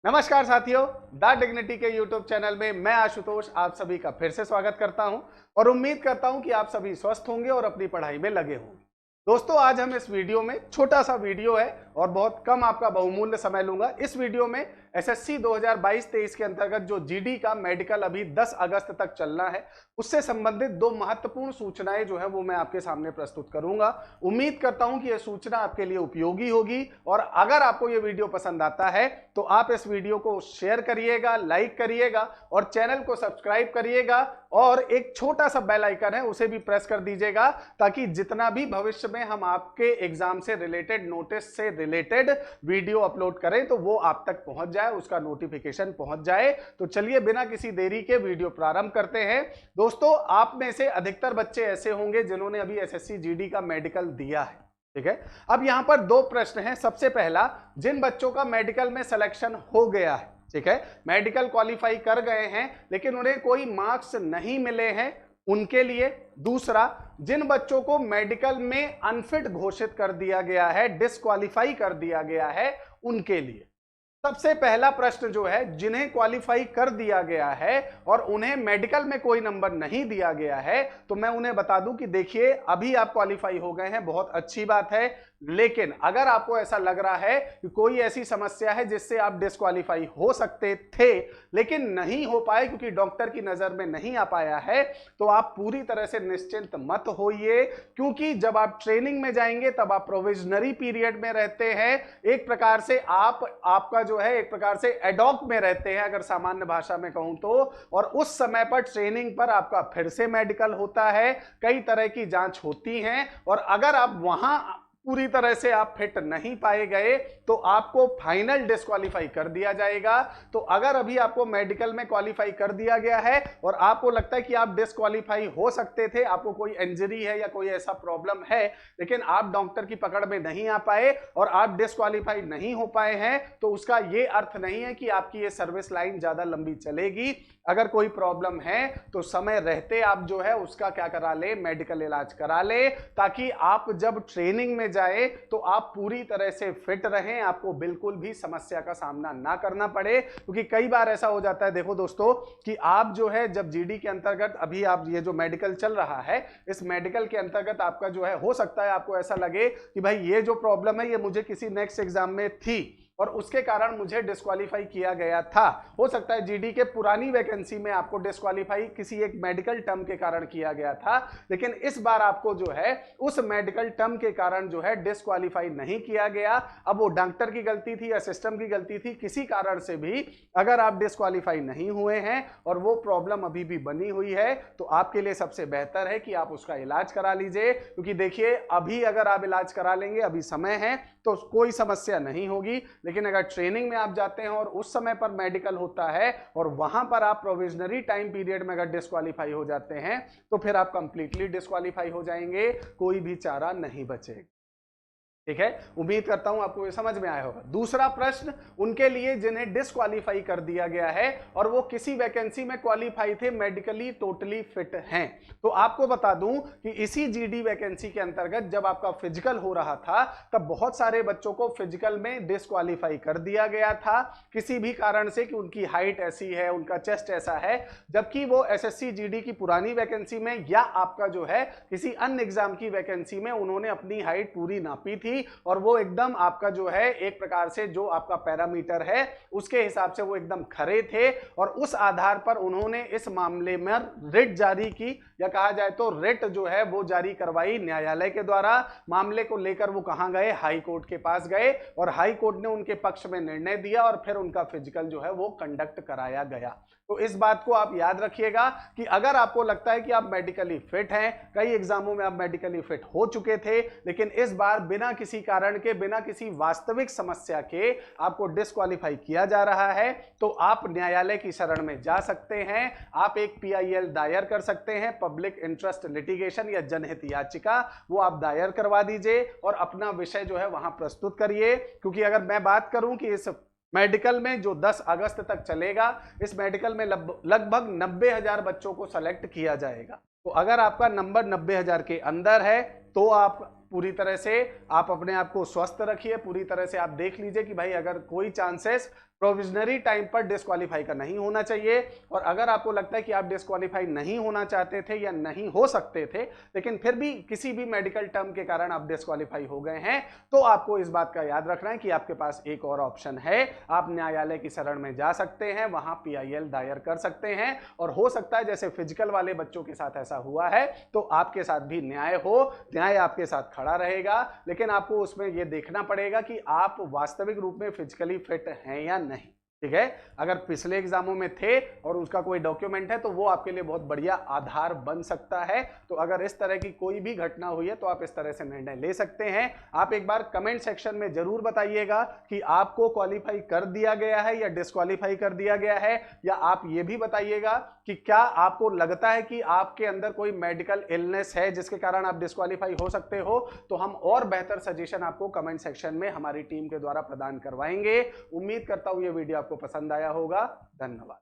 नमस्कार साथियों, the dignity के यूट्यूब चैनल में मैं आशुतोष आप सभी का फिर से स्वागत करता हूं और उम्मीद करता हूं कि आप सभी स्वस्थ होंगे और अपनी पढ़ाई में लगे होंगे। दोस्तों, आज हम इस वीडियो में छोटा सा वीडियो है और बहुत कम आपका बहुमूल्य समय लूंगा। इस वीडियो में एसएससी 2022-23 के अंतर्गत जो जीडी का मेडिकल अभी 10 अगस्त तक चलना है, उससे संबंधित दो महत्वपूर्ण सूचनाएं जो है वो मैं आपके सामने प्रस्तुत करूंगा। उम्मीद करता हूं कि यह सूचना आपके लिए उपयोगी होगी और अगर आपको यह वीडियो पसंद आता है तो आप इस वीडियो को शेयर करिएगा, लाइक करिएगा और चैनल को सब्सक्राइब करिएगा और एक छोटा सा बेल आइकन है उसे भी प्रेस कर दीजिएगा ताकि जितना भी भविष्य में हम आपके एग्जाम से रिलेटेड, नोटिस से रिलेटेड वीडियो अपलोड करें तो वो आप तक पहुंच जाए, उसका नोटिफिकेशन पहुंच जाए। तो चलिए बिना किसी देरी के वीडियो प्रारंभ करते हैं। दोस्तों, आप में से अधिकतर बच्चे ऐसे होंगे जिन्होंने अभी एसएससी जीडी का मेडिकल दिया है, ठीक है। अब यहां पर दो प्रश्न हैं। सबसे पहला, जिन बच्चों का मेडिकल में सिलेक्शन हो गया है, ठीक है, मेडिकल क्वालिफाई कर गए हैं लेकिन उन्हें कोई मार्क्स नहीं मिले हैं, उनके लिए। दूसरा, जिन बच्चों को मेडिकल में अनफिट घोषित कर दिया गया है, डिस्क्वालीफाई कर दिया गया है, उनके लिए। सबसे पहला प्रश्न जो है, जिन्हें क्वालिफाई कर दिया गया है और उन्हें मेडिकल में कोई नंबर नहीं दिया गया है, तो मैं उन्हें बता दूं कि देखिए अभी आप क्वालिफाई हो गए हैं, बहुत अच्छी बात है। लेकिन अगर आपको ऐसा लग रहा है कि कोई ऐसी समस्या है जिससे आप डिस्क्वालीफाई हो सकते थे लेकिन नहीं हो पाए क्योंकि डॉक्टर की नजर में नहीं आ पाया है, तो आप पूरी तरह से निश्चिंत मत होइए, क्योंकि जब आप ट्रेनिंग में जाएंगे तब आप प्रोविजनरी पीरियड में रहते हैं। एक प्रकार से आपका जो है एक प्रकार से एडॉक में रहते हैं अगर सामान्य भाषा में कहूं तो। और उस समय पर ट्रेनिंग पर आपका फिर से मेडिकल होता है, कई तरह की जांच होती हैं और अगर आप वहां पूरी तरह से आप फिट नहीं पाए गए तो आपको फाइनल डिस्क्वालीफाई कर दिया जाएगा। तो अगर अभी आपको मेडिकल में क्वालिफाई कर दिया गया है और आपको लगता है कि आप डिस्क्वालीफाई हो सकते थे, आपको कोई इंजरी है या कोई ऐसा प्रॉब्लम है लेकिन आप डॉक्टर की पकड़ में नहीं आ पाए और आप डिस्क्वालीफाई नहीं हो पाए हैं, तो उसका यह अर्थ नहीं है कि आपकी ये सर्विस लाइन ज्यादा लंबी चलेगी। अगर कोई प्रॉब्लम है तो समय रहते आप जो है उसका क्या करा ले, मेडिकल इलाज करा ले, ताकि आप जब ट्रेनिंग में जाए तो आप पूरी तरह से फिट रहें, आपको बिल्कुल भी समस्या का सामना ना करना पड़े। क्योंकि कई बार ऐसा हो जाता है, देखो दोस्तों, कि आप जो है जब जीडी के अंतर्गत अभी आप ये जो मेडिकल चल रहा है, इस मेडिकल के अंतर्गत आपका जो है हो सकता है आपको ऐसा लगे कि भाई ये जो प्रॉब्लम है ये मुझे किसी नेक्स्ट एग्जाम में थी और उसके कारण मुझे डिस्क्वालीफाई किया गया था। हो सकता है जीडी के पुरानी वैकेंसी में आपको डिस्क्वालीफाई किसी एक मेडिकल टर्म के कारण किया गया था, लेकिन इस बार आपको जो है उस मेडिकल टर्म के कारण जो है डिस्क्वालीफाई नहीं किया गया। अब वो डॉक्टर की गलती थी या सिस्टम की गलती थी, किसी कारण से भी अगर आप डिस्क्वालीफाई नहीं हुए हैं और वो प्रॉब्लम अभी भी बनी हुई है, तो आपके लिए सबसे बेहतर है कि आप उसका इलाज करा लीजिए। क्योंकि देखिए अभी अगर आप इलाज करा लेंगे, अभी समय है, तो कोई समस्या नहीं होगी। लेकिन अगर ट्रेनिंग में आप जाते हैं और उस समय पर मेडिकल होता है और वहां पर आप प्रोविजनरी टाइम पीरियड में अगर डिस्क्वालीफाई हो जाते हैं तो फिर आप कंप्लीटली डिस्क्वालीफाई हो जाएंगे, कोई भी चारा नहीं बचेगा। ठीक है, उम्मीद करता हूं आपको ये समझ में आया होगा। दूसरा प्रश्न उनके लिए जिन्हें डिस्क्वालीफाई कर दिया गया है और वो किसी वैकेंसी में क्वालिफाई थे, मेडिकली टोटली फिट हैं। तो आपको बता दूं कि इसी जीडी वैकेंसी के अंतर्गत जब आपका फिजिकल हो रहा था तब बहुत सारे बच्चों को फिजिकल में डिस्क्वालीफाई कर दिया गया था किसी भी कारण से कि उनकी हाइट ऐसी है, उनका चेस्ट ऐसा है, जबकि वो एसएससी जीडी की पुरानी वैकेंसी में या आपका जो है किसी अन्य एग्जाम की वैकेंसी में उन्होंने अपनी हाइट पूरी नापी थी और वो एकदम आपका जो है एक प्रकार से जो आपका पैरामीटर है उसके हिसाब से वो एकदम खरे थे और उस आधार पर उन्होंने इस मामले में रिट जारी की, या कहा जाए तो रिट जो है वो जारी करवाई न्यायालय के द्वारा। मामले को लेकर वो कहां गए, हाई कोर्ट के पास गए और हाई कोर्ट ने उनके पक्ष में निर्णय दिया और फिर उनका फिजिकल जो है वो कंडक्ट कराया गया। तो इस बात को आप याद रखिएगा कि अगर आपको लगता है कि आप मेडिकली फिट हैं, कई एग्जामों में आप मेडिकली फिट हो चुके थे, लेकिन इस बार बिना किसी कारण के, बिना किसी वास्तविक समस्या के आपको डिस्क्वालीफाई किया जा रहा है, तो आप न्यायालय की शरण में जा सकते हैं। आप एक पीआईएल दायर कर सकते हैं, पब्लिक इंटरेस्ट लिटिगेशन या जनहित याचिका, वो आप दायर करवा दीजिए और अपना विषय जो है वहां प्रस्तुत करिए। क्योंकि अगर मैं बात करूं कि इस मेडिकल में जो 10 अगस्त तक चलेगा, इस मेडिकल में लगभग 90,000 बच्चों को सेलेक्ट किया जाएगा। तो अगर आपका नंबर 90,000 के अंदर है तो आप पूरी तरह से आप अपने आप को स्वस्थ रखिए, पूरी तरह से आप देख लीजिए कि भाई अगर कोई चांसेस प्रोविजनरी टाइम पर डिस्क्वालीफाई का नहीं होना चाहिए। और अगर आपको लगता है कि आप डिस्क्वालीफाई नहीं होना चाहते थे या नहीं हो सकते थे, लेकिन फिर भी किसी भी मेडिकल टर्म के कारण आप डिस्क्वालीफाई हो गए हैं, तो आपको इस बात का याद रखना है कि आपके पास एक और ऑप्शन है। आप न्यायालय की शरण में जा सकते हैं, वहां PIL दायर कर सकते हैं, और हो सकता है जैसे फिजिकल वाले बच्चों के साथ ऐसा हुआ है, तो आपके साथ भी न्याय हो, न्याय आपके साथ खड़ा रहेगा। लेकिन आपको उसमें यह देखना पड़ेगा कि आप वास्तविक रूप में फिजिकली फिट हैं या नहीं। ठीक है, अगर पिछले एग्जामों में थे और उसका कोई डॉक्यूमेंट है तो वो आपके लिए बहुत बढ़िया आधार बन सकता है। तो अगर इस तरह की कोई भी घटना हुई है तो आप इस तरह से निर्णय ले सकते हैं। आप एक बार कमेंट सेक्शन में जरूर बताइएगा कि आपको क्वालिफाई कर दिया गया है या डिस्क्वालीफाई कर दिया गया है, या आप ये भी बताइएगा कि क्या आपको लगता है कि आपके अंदर कोई मेडिकल इलनेस है जिसके कारण आप डिस्क्वालीफाई हो सकते हो। तो हम और बेहतर सजेशन आपको कमेंट सेक्शन में हमारी टीम के द्वारा प्रदान करवाएंगे। उम्मीद करता हूं ये वीडियो आपको पसंद आया होगा। धन्यवाद।